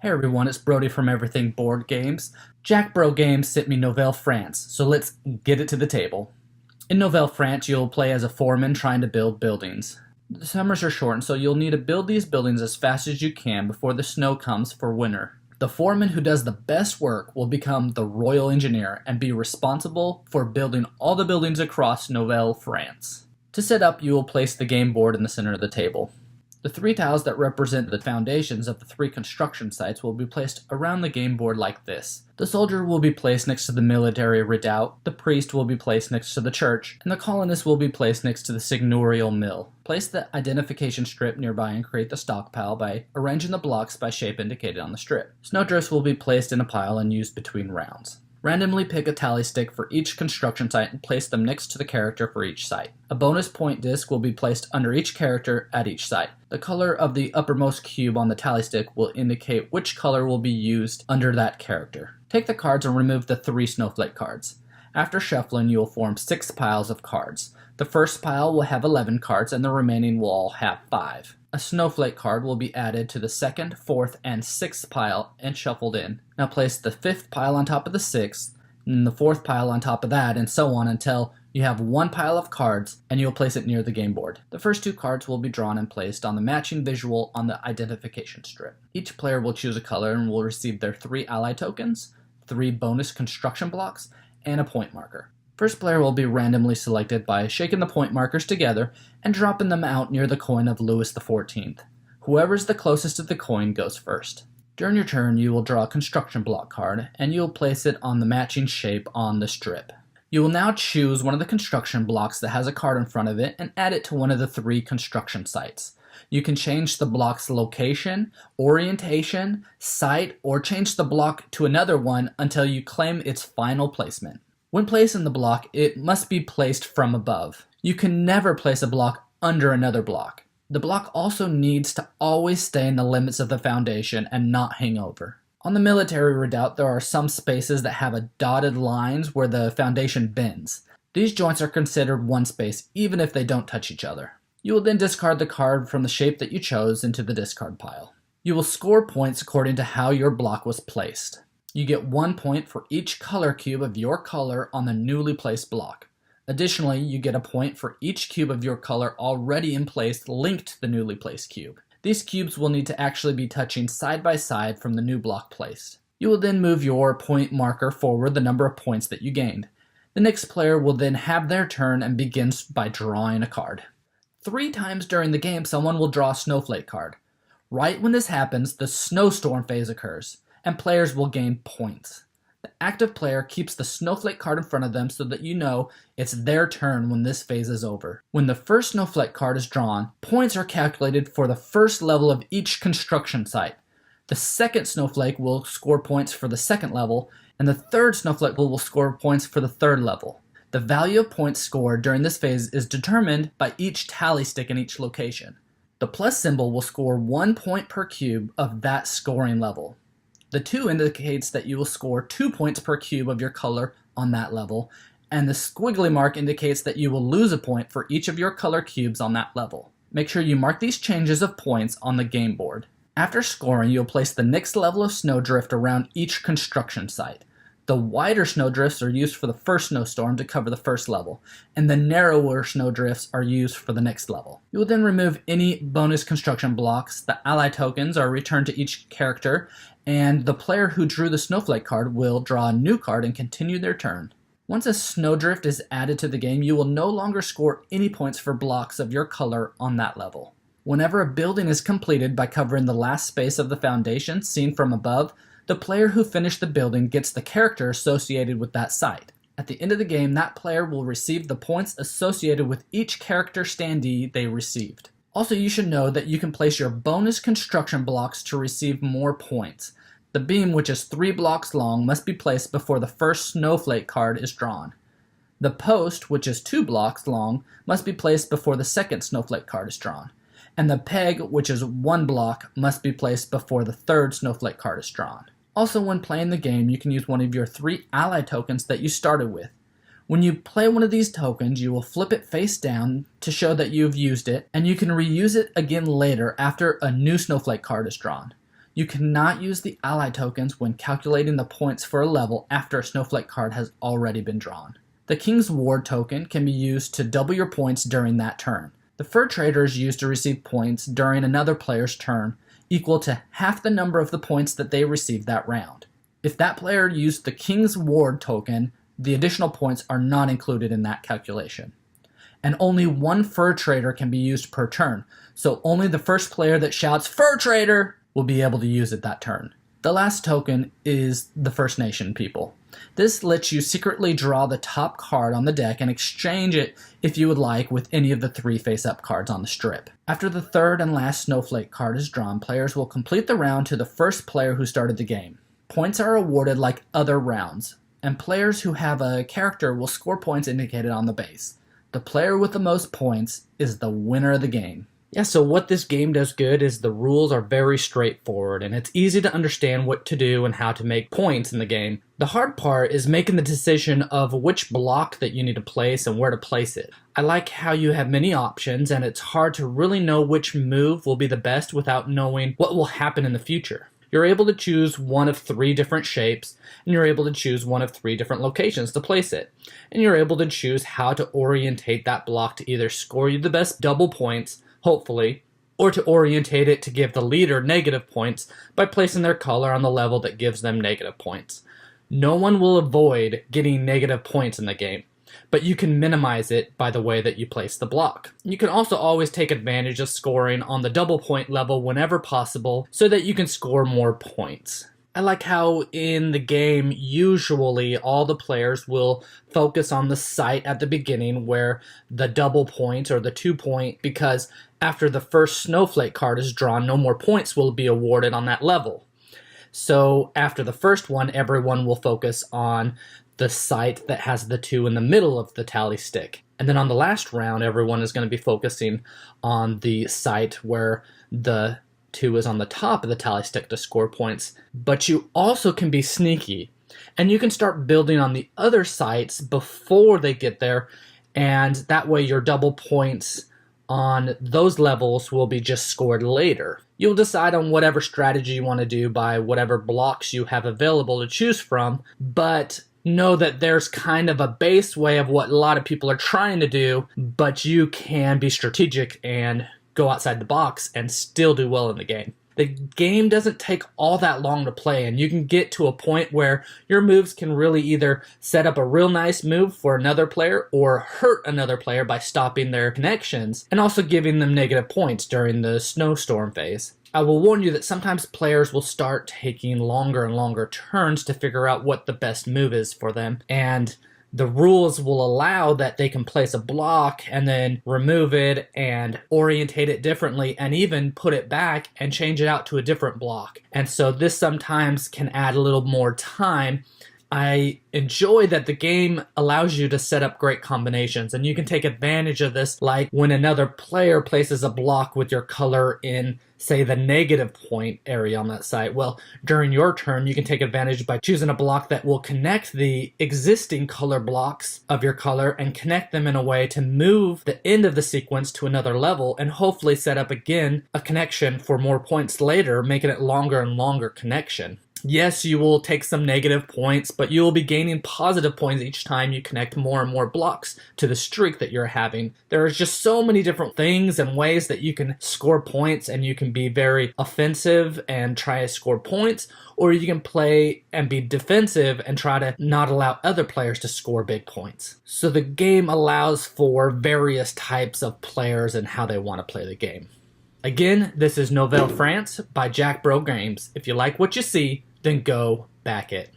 Hey everyone, it's Brody from Everything Board Games. Jackbro Games sent me Nouvelle France, so let's get it to the table. In Nouvelle France, you'll play as a foreman trying to build buildings. The summers are short, so you'll need to build these buildings as fast as you can before the snow comes for winter. The foreman who does the best work will become the royal engineer and be responsible for building all the buildings across Nouvelle France. To set up, you will place the game board in the center of the table. The three tiles that represent the foundations of the three construction sites will be placed around the game board like this. The soldier will be placed next to the military redoubt, the priest will be placed next to the church, and the colonist will be placed next to the seigneurial mill. Place the identification strip nearby and create the stockpile by arranging the blocks by shape indicated on the strip. Snowdrifts will be placed in a pile and used between rounds. Randomly pick a tally stick for each construction site and place them next to the character for each site. A bonus point disc will be placed under each character at each site. The color of the uppermost cube on the tally stick will indicate which color will be used under that character. Take the cards and remove the 3 snowflake cards. After shuffling, you will form 6 piles of cards. The first pile will have 11 cards and the remaining will all have 5. A snowflake card will be added to the 2nd, 4th, and 6th pile and shuffled in. Now place the 5th pile on top of the 6th, and the 4th pile on top of that, and so on until you have 1 pile of cards and you'll place it near the game board. The first 2 cards will be drawn and placed on the matching visual on the identification strip. Each player will choose a color and will receive their 3 ally tokens, 3 bonus construction blocks, and a point marker. First player will be randomly selected by shaking the point markers together and dropping them out near the coin of Louis XIV. Whoever is the closest to the coin goes first. During your turn, you will draw a construction block card and you'll place it on the matching shape on the strip. You will now choose one of the construction blocks that has a card in front of it and add it to one of the 3 construction sites. You can change the block's location, orientation, site, or change the block to another one until you claim its final placement. When placing the block, it must be placed from above. You can never place a block under another block. The block also needs to always stay in the limits of the foundation and not hang over. On the military redoubt, there are some spaces that have a dotted lines where the foundation bends. These joints are considered one space even if they don't touch each other. You will then discard the card from the shape that you chose into the discard pile. You will score points according to how your block was placed. You get 1 point for each color cube of your color on the newly placed block. Additionally, you get a point for each cube of your color already in place linked to the newly placed cube. These cubes will need to actually be touching side by side from the new block placed. You will then move your point marker forward the number of points that you gained. The next player will then have their turn and begins by drawing a card. 3 times during the game, someone will draw a snowflake card. Right when this happens, the Snowstorm phase occurs, and players will gain points. The active player keeps the snowflake card in front of them so that you know it's their turn when this phase is over. When the first snowflake card is drawn, points are calculated for the first level of each construction site. The second snowflake will score points for the second level, and the third snowflake will score points for the third level. The value of points scored during this phase is determined by each tally stick in each location. The plus symbol will score 1 point per cube of that scoring level. The 2 indicates that you will score 2 points per cube of your color on that level, and the squiggly mark indicates that you will lose a point for each of your color cubes on that level. Make sure you mark these changes of points on the game board. After scoring, you'll place the next level of snowdrift around each construction site. The wider snowdrifts are used for the first snowstorm to cover the first level, and the narrower snowdrifts are used for the next level. You will then remove any bonus construction blocks. The ally tokens are returned to each character, and the player who drew the snowflake card will draw a new card and continue their turn. Once a snowdrift is added to the game, you will no longer score any points for blocks of your color on that level. Whenever a building is completed by covering the last space of the foundation seen from above, the player who finished the building gets the character associated with that site. At the end of the game, that player will receive the points associated with each character standee they received. Also, you should know that you can place your bonus construction blocks to receive more points. The beam, which is 3 blocks long, must be placed before the first snowflake card is drawn. The post, which is 2 blocks long, must be placed before the second snowflake card is drawn. And the peg, which is 1 block, must be placed before the third snowflake card is drawn. Also, when playing the game, you can use one of your 3 ally tokens that you started with. When you play one of these tokens, you will flip it face down to show that you've used it, and you can reuse it again later after a new snowflake card is drawn. You cannot use the ally tokens when calculating the points for a level after a snowflake card has already been drawn. The King's Ward token can be used to double your points during that turn. The Fur Trader is used to receive points during another player's turn, equal to half the number of the points that they received that round. If that player used the King's Ward token, the additional points are not included in that calculation. And only one Fur Trader can be used per turn, so only the first player that shouts "Fur Trader" will be able to use it that turn. The last token is the First Nation people. This lets you secretly draw the top card on the deck and exchange it, if you would like, with any of the 3 face-up cards on the strip. After the third and last snowflake card is drawn, players will complete the round to the first player who started the game. Points are awarded like other rounds, and players who have a character will score points indicated on the base. The player with the most points is the winner of the game. Yeah, so what this game does good is the rules are very straightforward, and it's easy to understand what to do and how to make points in the game. The hard part is making the decision of which block that you need to place and where to place it. I like how you have many options, and it's hard to really know which move will be the best without knowing what will happen in the future. You're able to choose one of 3 different shapes, and you're able to choose one of 3 different locations to place it. And you're able to choose how to orientate that block to either score you the best double points, hopefully, or to orientate it to give the leader negative points by placing their color on the level that gives them negative points. No one will avoid getting negative points in the game, but you can minimize it by the way that you place the block. You can also always take advantage of scoring on the double point level whenever possible so that you can score more points. I like how in the game, usually all the players will focus on the site at the beginning where the double point or the 2 point, because after the first snowflake card is drawn, no more points will be awarded on that level. So after the first one, everyone will focus on the site that has the 2 in the middle of the tally stick. And then on the last round, everyone is going to be focusing on the site where the 2 is on the top of the tally stick to score points. But you also can be sneaky, and you can start building on the other sites before they get there, and that way your double points on those levels will be just scored later. You'll decide on whatever strategy you want to do by whatever blocks you have available to choose from, but know that there's kind of a base way of what a lot of people are trying to do, but you can be strategic and go outside the box and still do well in the game. The game doesn't take all that long to play, and you can get to a point where your moves can really either set up a real nice move for another player or hurt another player by stopping their connections and also giving them negative points during the Snowstorm phase. I will warn you that sometimes players will start taking longer and longer turns to figure out what the best move is for them, and the rules will allow that they can place a block and then remove it and orientate it differently and even put it back and change it out to a different block. And so this sometimes can add a little more time. I enjoy that the game allows you to set up great combinations, and you can take advantage of this, like when another player places a block with your color in, say, the negative point area on that site. Well, during your turn, you can take advantage by choosing a block that will connect the existing color blocks of your color and connect them in a way to move the end of the sequence to another level and hopefully set up again a connection for more points later, making it longer and longer connection. Yes, you will take some negative points, but you will be gaining positive points each time you connect more and more blocks to the streak that you're having. There are just so many different things and ways that you can score points, and you can be very offensive and try to score points, or you can play and be defensive and try to not allow other players to score big points. So the game allows for various types of players and how they want to play the game. Again, this is Nouvelle France by Jackbro Games. If you like what you see, then go back it.